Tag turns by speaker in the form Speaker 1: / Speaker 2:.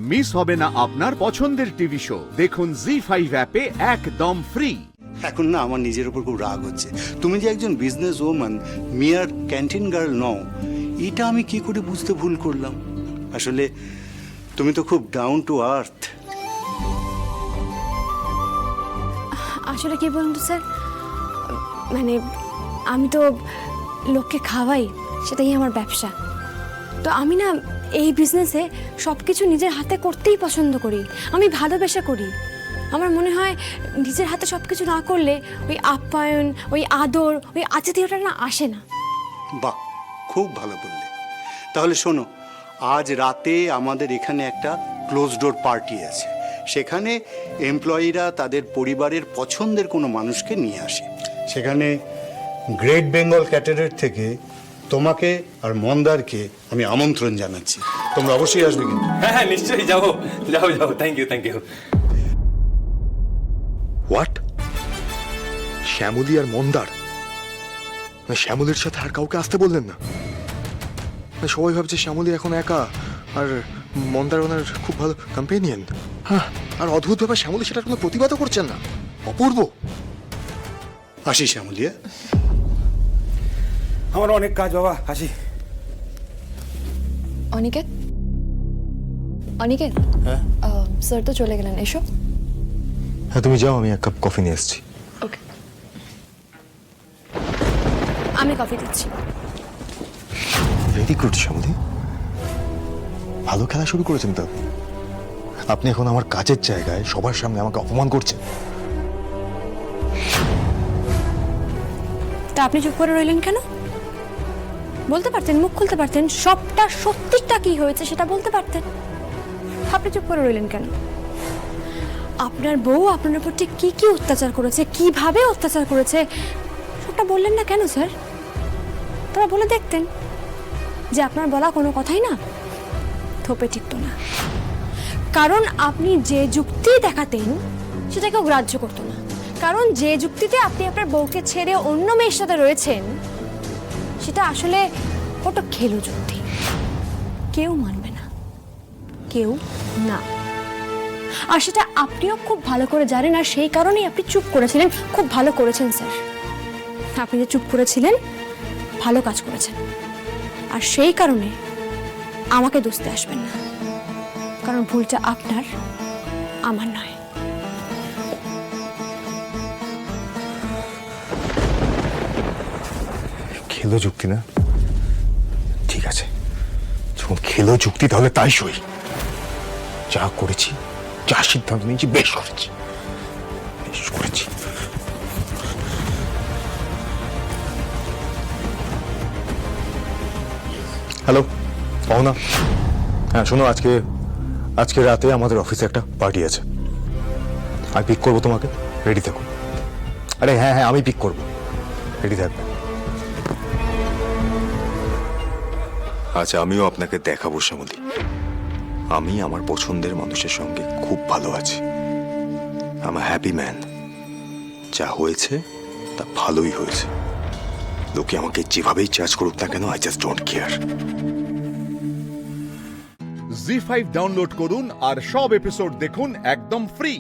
Speaker 1: Miss হবে না আপনার পছন্দের টিভি শো। দেখুন জি5 অ্যাপে একদম ফ্রি।
Speaker 2: এখন না আমার নিজের উপর খুব রাগ হচ্ছে। তুমি যে একজন বিজনেস ওম্যান, মিয়ার ক্যান্টিন গার্ল নও, এটা আমি কি করে বুঝতে ভুল করলাম। আসলে তুমি তো খুব ডাউন টু আর্থ।
Speaker 3: আসলে কি বলুন তো স্যার, মানে আমি তো লোককে খাওয়াই, সেটাই আমার ব্যবসা। তো আমি না এই বিজনেসে সব কিছু নিজের হাতে করতেই পছন্দ করি, আমি ভালোবেসে করি। আমার মনে হয় নিজের হাতে সব কিছু না করলে ওই আপ্যায়ন, ওই আদর, ওই আতিথেয়তা না আসে না।
Speaker 2: বাহ, খুব ভালো বললে। তাহলে শোনো, আজ রাতে আমাদের এখানে একটা ক্লোজ ডোর পার্টি আছে। সেখানে এমপ্লয়িরা তাদের পরিবারের পছন্দের কোনো মানুষকে নিয়ে আসে। সেখানে গ্রেট বেঙ্গল ক্যাটারের থেকে তোমাকে আর মন্দারকে আমি আমন্ত্রণ জানাচ্ছি। তোমরা অবশ্যই আসবে কিন্তু।
Speaker 4: হ্যাঁ হ্যাঁ নিশ্চয়ই যাবো যাবো যাবো। Thank you thank you.
Speaker 5: What? Shyamali আর মন্দার? শ্যামলীর সাথে আর কাউকে আসতে বললেন না? সবাই ভাবছে শ্যামলী এখন একা, আর মন্দার ওনার খুব ভালো কম্পেনিয়ন। হ্যাঁ, আর অদ্ভুত ব্যাপার, শ্যামলী সেটার কোনো প্রতিবাদও করছেন না। অপূর্ব।
Speaker 2: আসি শ্যামলিয়া।
Speaker 4: আমার অনেক কাজ বাবা, আসি।
Speaker 3: অনিকেত, অনিকেত,
Speaker 5: হ্যাঁ
Speaker 3: স্যার তো চলে গেলেন, এসো।
Speaker 5: হ্যাঁ তুমি যাও, আমি এক কাপ কফি নিয়ে এসেছি।
Speaker 3: ওকে, আমি কফি দিচ্ছি।
Speaker 5: ভেরি গুড শ্যামলী, ভালো খেলা শুরু করেছেন তো আপনি। এখন আমার কাজের জায়গায় সবার সামনে আমাকে অপমান করছেন।
Speaker 3: তা আপনি চুপ করে রইলেন কেন? বলতে পারতেন, মুখ খুলতে পারতেন, সবটা সত্যিটা কি হয়েছে সেটা বলতে পারতেন। আপনি চুপ করে রইলেন কেন? আপনার বউ আপনার উপর ঠিক কি কি অত্যাচার করেছে, কিভাবে অত্যাচার করেছে, সবটা বললেন না কেন স্যার? তোরা বলে দেখতেন যে আপনার বলা কোনো কথাই না থোপে টিকতো না। কারণ আপনি যে যুক্তি দেখাতেন সেটা কেউ গ্রাহ্য করতো না। কারণ যে যুক্তিতে আপনি আপনার বউকে ছেড়ে অন্য মেয়ের সাথে রয়েছেন সেটা আসলে ওটা খেলো যুক্তি, কেউ মানবে না, কেউ না। আর সেটা আপনিও খুব ভালো করে জানেন, আর সেই কারণেই আপনি চুপ করেছিলেন। খুব ভালো করেছেন স্যার, আপনি যে চুপ করেছিলেন ভালো কাজ করেছেন। আর সেই কারণে আমাকে দোষতে আসবেন না, কারণ ভুলটা আপনার, আমার নয়।
Speaker 5: খেলো যুক্তি না? ঠিক আছে, যখন খেলো যুক্তি তাহলে তাই সই। যা করেছি, যা সিদ্ধান্ত নিয়েছি, বেশ করেছি, বেশ করেছি। হ্যালো অহনা, হ্যাঁ শোনো, আজকে রাতে আমাদের অফিসে একটা পার্টি আছে। আমি পিক করবো তোমাকে, রেডি থাকো। আরে হ্যাঁ হ্যাঁ, আমি পিক করবো, রেডি থাকবে। আচ্ছা, আমিও আপনাকে দেখাবো শ্যামলী, আমি আমার পছন্দের মানুষের সঙ্গে খুব ভালো আছি। আমি হ্যাপি ম্যান। যা হয়েছে তা ভালোই হয়েছে। লোকে আমাকে যেভাবেই চার্জ করুক না কেন, I just don't care.
Speaker 1: ZEE5 download করুন আর সব এপিসোড দেখুন একদম ফ্রি।